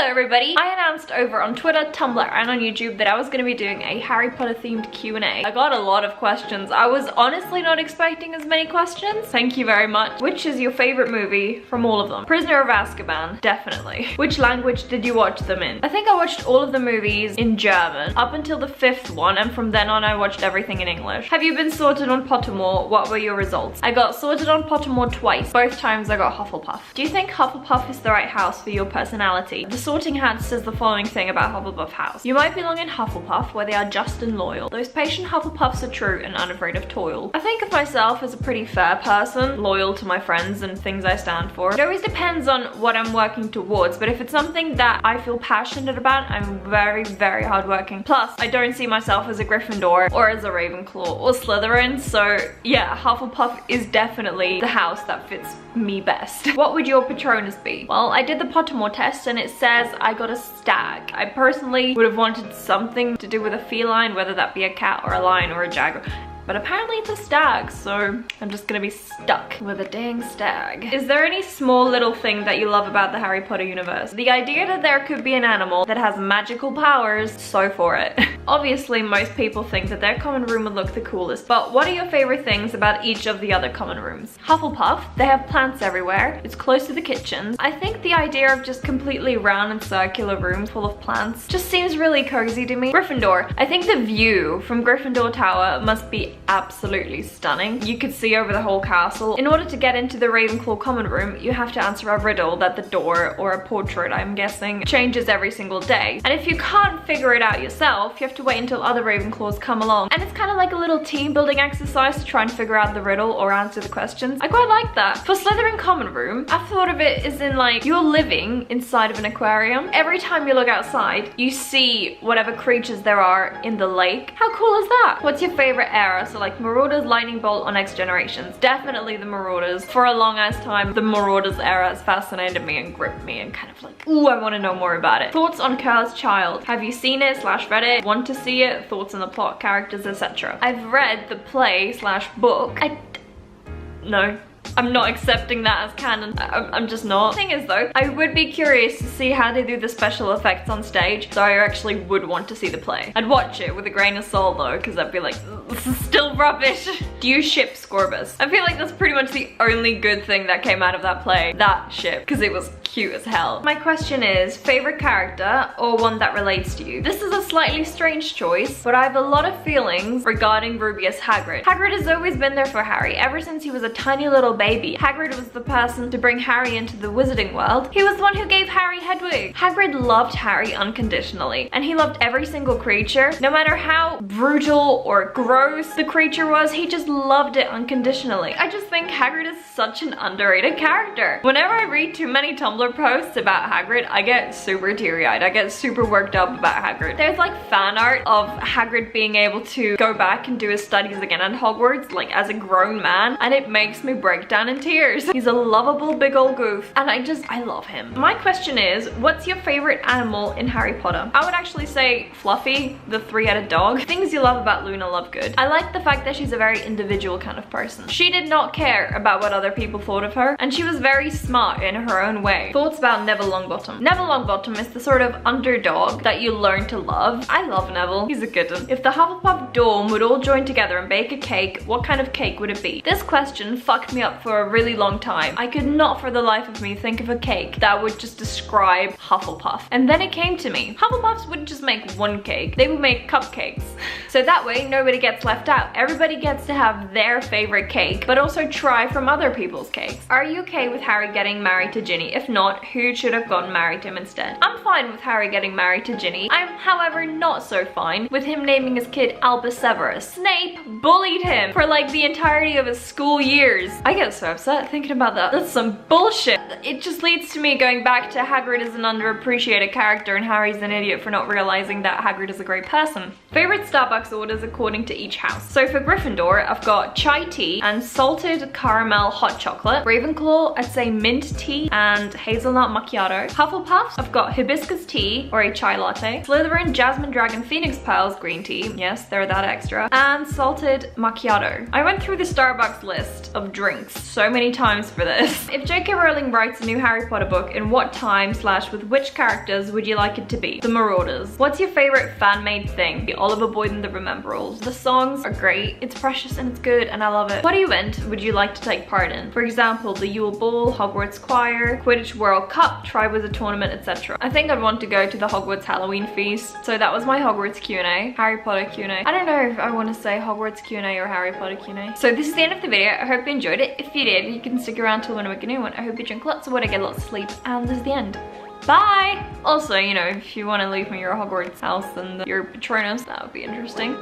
Hello everybody! I announced over on Twitter, Tumblr and on YouTube that I was going to be doing a Harry Potter themed Q&A. I got a lot of questions. I was honestly not expecting as many questions. Thank you very much. Which is your favorite movie from all of them? Prisoner of Azkaban, definitely. Which language did you watch them in? I think I watched all of the movies in German up until the 5th one, and from then on I watched everything in English. Have you been sorted on Pottermore? What were your results? I got sorted on Pottermore twice. Both times I got Hufflepuff. Do you think Hufflepuff is the right house for your personality? The Sorting Hat says the following thing about Hufflepuff House. You might belong in Hufflepuff, where they are just and loyal. Those patient Hufflepuffs are true and unafraid of toil. I think of myself as a pretty fair person, loyal to my friends and things I stand for. It always depends on what I'm working towards, but if it's something that I feel passionate about, I'm very, very hardworking. Plus, I don't see myself as a Gryffindor or as a Ravenclaw or Slytherin, so yeah, Hufflepuff is definitely the house that fits me best. What would your Patronus be? Well, I did the Pottermore test and it says I got a stag. I personally would have wanted something to do with a feline, whether that be a cat or a lion or a jaguar. But apparently it's a stag, so I'm just gonna be stuck with a dang stag. Is there any small little thing that you love about the Harry Potter universe? The idea that there could be an animal that has magical powers, so for it. Obviously, most people think that their common room would look the coolest, but what are your favorite things about each of the other common rooms? Hufflepuff, they have plants everywhere. It's close to the kitchens. I think the idea of just completely round and circular rooms full of plants just seems really cozy to me. Gryffindor, I think the view from Gryffindor Tower must be absolutely stunning. You could see over the whole castle. In order to get into the Ravenclaw common room, you have to answer a riddle that the door, or a portrait I'm guessing, changes every single day. And if you can't figure it out yourself, you have to wait until other Ravenclaws come along. And it's kind of like a little team building exercise to try and figure out the riddle or answer the questions. I quite like that. For Slytherin common room, I've thought of it as in like, you're living inside of an aquarium. Every time you look outside, you see whatever creatures there are in the lake. How cool is that? What's your favorite era? So like Marauders, Lightning Bolt, or Next Generations. Definitely the Marauders. For a long ass time, the Marauders era has fascinated me and gripped me and kind of like, ooh, I want to know more about it. Thoughts on Cursed Child? Have you seen it / read it? Want to see it? Thoughts on the plot, characters, etc. I've read the play / book. No. I'm not accepting that as canon. I'm just not. The thing is though, I would be curious to see how they do the special effects on stage, so I actually would want to see the play. I'd watch it with a grain of salt though, because I'd be like, this is still rubbish. Do you ship Scorbus? I feel like that's pretty much the only good thing that came out of that play. That ship, because it was cute as hell. My question is, favorite character or one that relates to you? This is a slightly strange choice, but I have a lot of feelings regarding Rubius Hagrid. Hagrid has always been there for Harry, ever since he was a tiny little baby. Hagrid was the person to bring Harry into the wizarding world. He was the one who gave Harry Hedwig. Hagrid loved Harry unconditionally, and he loved every single creature. No matter how brutal or gross the creature was, he just loved it unconditionally. I just think Hagrid is such an underrated character. Whenever I read too many Tumblr posts about Hagrid, I get super teary-eyed. I get super worked up about Hagrid. There's like fan art of Hagrid being able to go back and do his studies again at Hogwarts, like as a grown man, and it makes me break down in tears. He's a lovable big old goof, and I love him. My question is, what's your favorite animal in Harry Potter? I would actually say Fluffy, the three-headed dog. Things you love about Luna Lovegood. I like the fact that she's a very individual kind of person. She did not care about what other people thought of her, and she was very smart in her own way. Thoughts about Neville Longbottom? Neville Longbottom is the sort of underdog that you learn to love. I love Neville. He's a good one. If the Hufflepuff dorm would all join together and bake a cake, what kind of cake would it be? This question fucked me up for a really long time. I could not for the life of me think of a cake that would just describe Hufflepuff. And then it came to me. Hufflepuffs wouldn't just make one cake. They would make cupcakes. So that way, nobody gets left out. Everybody gets to have their favorite cake, but also try from other people's cakes. Are you okay with Harry getting married to Ginny? If not, who should have gotten married to him instead? I'm fine with Harry getting married to Ginny. I'm, however, not so fine with him naming his kid Albus Severus. Snape bullied him for like the entirety of his school years. I get so upset thinking about that. That's some bullshit. It just leads to me going back to Hagrid is an underappreciated character and Harry's an idiot for not realizing that Hagrid is a great person. Favorite Starbucks orders according to each house. So for Gryffindor, I've got chai tea and salted caramel hot chocolate. Ravenclaw, I'd say mint tea and hazelnut macchiato. Hufflepuff, I've got hibiscus tea or a chai latte. Slytherin, jasmine dragon phoenix pearls green tea. Yes, they're that extra. And salted macchiato. I went through the Starbucks list of drinks so many times for this. If J.K. Rowling writes a new Harry Potter book, in what time / with which characters would you like it to be? The Marauders. What's your favorite fan-made thing? The Oliver Boyd and the Rememberals. The songs are great, it's precious and it's good and I love it. What event would you like to take part in? For example, the Yule Ball, Hogwarts Choir, Quidditch World Cup, Triwizard Tournament, etc. I think I'd want to go to the Hogwarts Halloween Feast. So that was my Hogwarts Q&A, Harry Potter Q&A. I don't know if I want to say Hogwarts Q&A or Harry Potter Q&A. So this is the end of the video. I hope you enjoyed it. If you did, you can stick around till when I make a new one. I hope you drink lots of water, get lots of sleep, and this is the end. Bye! Also, you know, if you want to leave me your Hogwarts house and your Patronus, that would be interesting.